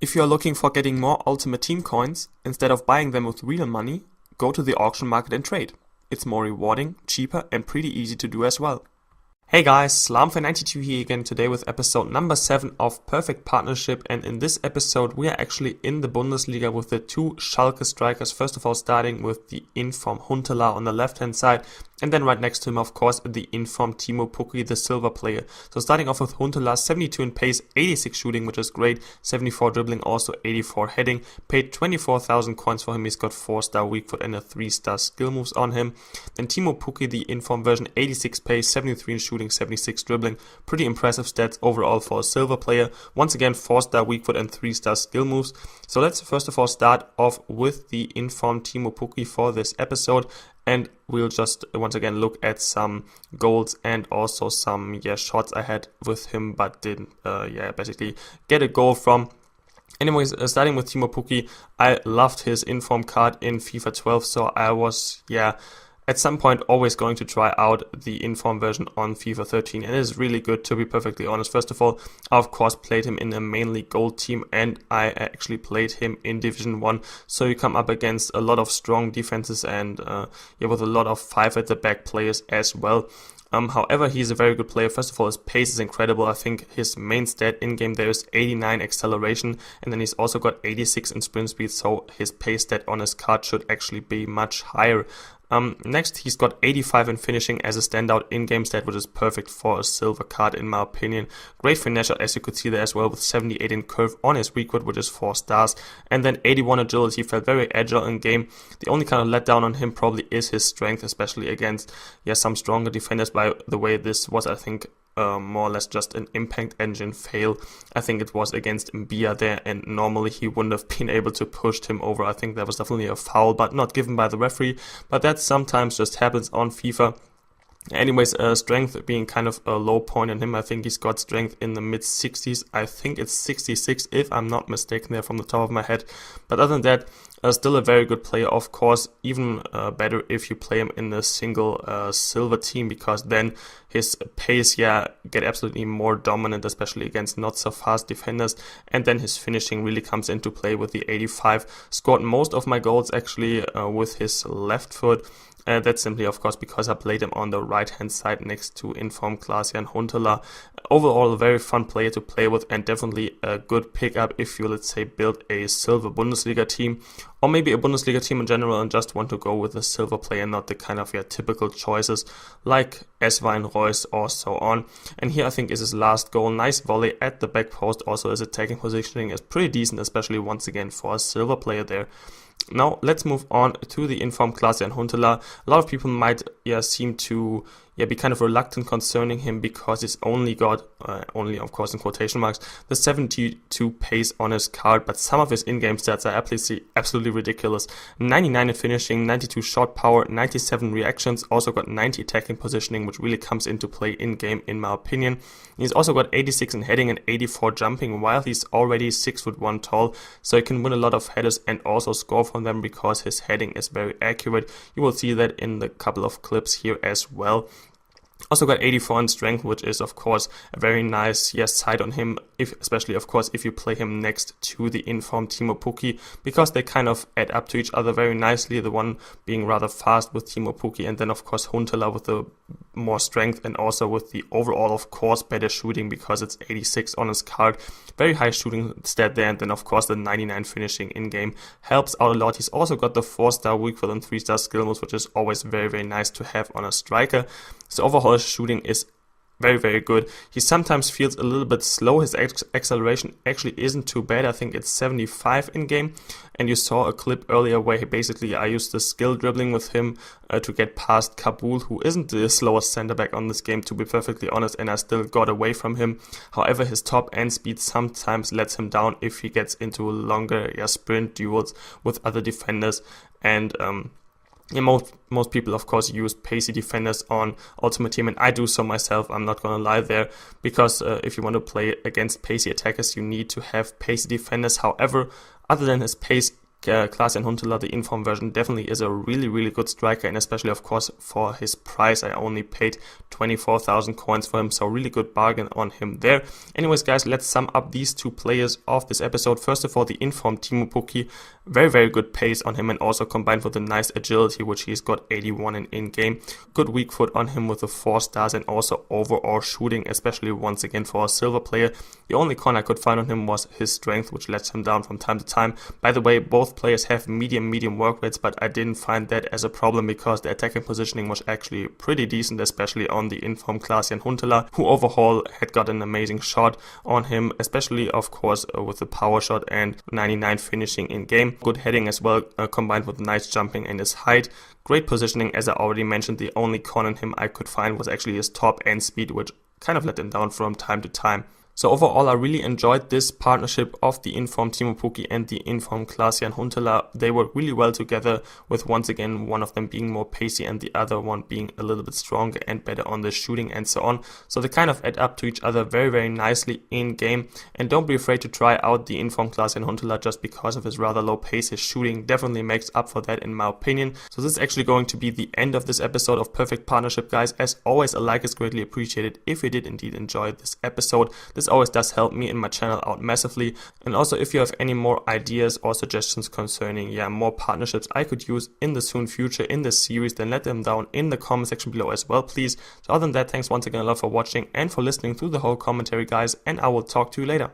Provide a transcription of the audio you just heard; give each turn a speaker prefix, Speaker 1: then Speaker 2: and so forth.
Speaker 1: If you are looking for getting more Ultimate Team coins, instead of buying them with real money, go to the auction market and trade. It's more rewarding, cheaper and pretty easy to do as well. Hey guys, SlamFan92 here again today with episode number 7 of Perfect Partnership, and in this episode we are actually in the Bundesliga with the two Schalke strikers. First of all, starting with the informed Huntelaar on the left hand side, and then right next to him, of course, the informed Pukki, the silver player. So starting off with Huntelaar, 72 in pace, 86 shooting, which is great, 74 dribbling, also 84 heading. Paid 24,000 coins for him. He's got 4-star weak foot and a 3-star skill moves on him. Then Pukki, the informed version, 86 pace, 73 in shooting, 76 dribbling. Pretty impressive stats overall for a silver player. Once again, 4-star weak foot and 3-star skill moves. So let's first of all start off with the informed Pukki for this episode. And we'll just once again look at some goals and also some shots I had with him, but didn't basically get a goal from. Anyways, starting with Pukki, I loved his inform card in FIFA 12, so I was at some point always going to try out the inform version on FIFA 13, and it is really good, to be perfectly honest. First of all, I of course played him in a mainly gold team, and I actually played him in Division 1, so you come up against a lot of strong defenses and with a lot of 5 at the back players as well. However, he's a very good player. First of all, his pace is incredible. I think his main stat in-game there is 89 acceleration, and then he's also got 86 in sprint speed, so his pace stat on his card should actually be much higher. Next, he's got 85 in finishing as a standout in-game stat, which is perfect for a silver card in my opinion. Great finisher, as you could see there as well, with 78 in curve on his weak foot, which is 4 stars. And then 81 agility, felt very agile in game. The only kind of letdown on him probably is his strength, especially against some stronger defenders. By the way, this was, I think, more or less just an impact engine fail. I think it was against Mbia there, and normally he wouldn't have been able to push him over. I think that was definitely a foul, but not given by the referee. But that sometimes just happens on FIFA. Anyways, strength being kind of a low point on him. I think he's got strength in the mid 60s. I think it's 66 if I'm not mistaken there from the top of my head. But other than that, still a very good player, of course. Even better if you play him in a single silver team, because then his pace get absolutely more dominant, especially against not so fast defenders. And then his finishing really comes into play with the 85. Scored most of my goals actually with his left foot. That's simply, of course, because I played him on the right-hand side next to informed Klaas-Jan Huntelaar. Overall, a very fun player to play with, and definitely a good pickup if you, let's say, build a silver Bundesliga team, or maybe a Bundesliga team in general and just want to go with a silver player, not the kind of typical choices like Eswein, Reus, or so on. And here I think is his last goal. Nice volley at the back post. Also, his attacking positioning is pretty decent, especially once again for a silver player there. Now let's move on to the informed Klaas-Jan Huntelaar. A lot of people might seem to be kind of reluctant concerning him because he's only got, only of course in quotation marks, the 72 pace on his card, but some of his in-game stats are absolutely ridiculous. 99 in finishing, 92 shot power, 97 reactions, also got 90 attacking positioning, which really comes into play in-game in my opinion. He's also got 86 in heading and 84 jumping, while he's already 6'1" tall, so he can win a lot of headers and also score from them because his heading is very accurate. You will see that in the couple of clips here as well. Also got 84 in strength, which is of course a very nice side on him, especially of course if you play him next to the informed Pukki, because they kind of add up to each other very nicely, the one being rather fast with Pukki, and then of course Huntelaar with the more strength and also with the overall of course better shooting because it's 86 on his card. Very high shooting stat there, and then of course the 99 finishing in game helps out a lot. He's also got the 4-star weak foot and 3-star skill moves, which is always very, very nice to have on a striker. So overall his shooting is very, very good. He sometimes feels a little bit slow. His acceleration actually isn't too bad. I think it's 75 in game. And you saw a clip earlier where I used the skill dribbling with him to get past Kabul, who isn't the slowest center back on this game, to be perfectly honest, and I still got away from him. However, his top end speed sometimes lets him down if he gets into longer sprint duels with other defenders. And most people, of course, use pacey defenders on Ultimate Team, and I do so myself. I'm not going to lie there, because if you want to play against pacey attackers, you need to have pacey defenders. However, other than his pace, Class and Huntelaar, the inform version, definitely is a really good striker, and especially of course for his price. I only paid 24,000 coins for him, so really good bargain on him there. Anyways guys, let's sum up these two players of this episode. First of all, the inform Teemu Pukki, very good pace on him, and also combined with a nice agility, which he's got 81 in game. Good weak foot on him with the 4 stars, and also overall shooting, especially once again for a silver player. The only con I could find on him was his strength, which lets him down from time to time. By the way, both players have medium work rates, but I didn't find that as a problem because the attacking positioning was actually pretty decent, especially on the inform Class and Huntelaar, who overall had got an amazing shot on him, especially of course with the power shot and 99 finishing in game. Good heading as well, combined with nice jumping and his height. Great positioning, as I already mentioned. The only con on him I could find was actually his top end speed, which kind of let him down from time to time. So overall, I really enjoyed this partnership of the inform Teemu Pukki and the inform Class and Huntelaar. They work really well together, with once again one of them being more pacey and the other one being a little bit stronger and better on the shooting and so on. So they kind of add up to each other very nicely in game. And don't be afraid to try out the inform Class and Huntelaar just because of his rather low pace. His shooting definitely makes up for that in my opinion. So this is actually going to be the end of this episode of Perfect Partnership, guys. As always, a like is greatly appreciated if you did indeed enjoy this episode. This always does help me and my channel out massively. And also, if you have any more ideas or suggestions concerning more partnerships I could use in the soon future in this series, then let them down in the comment section below as well, please. So other than that, thanks once again a lot for watching and for listening through the whole commentary, guys, and I will talk to you later.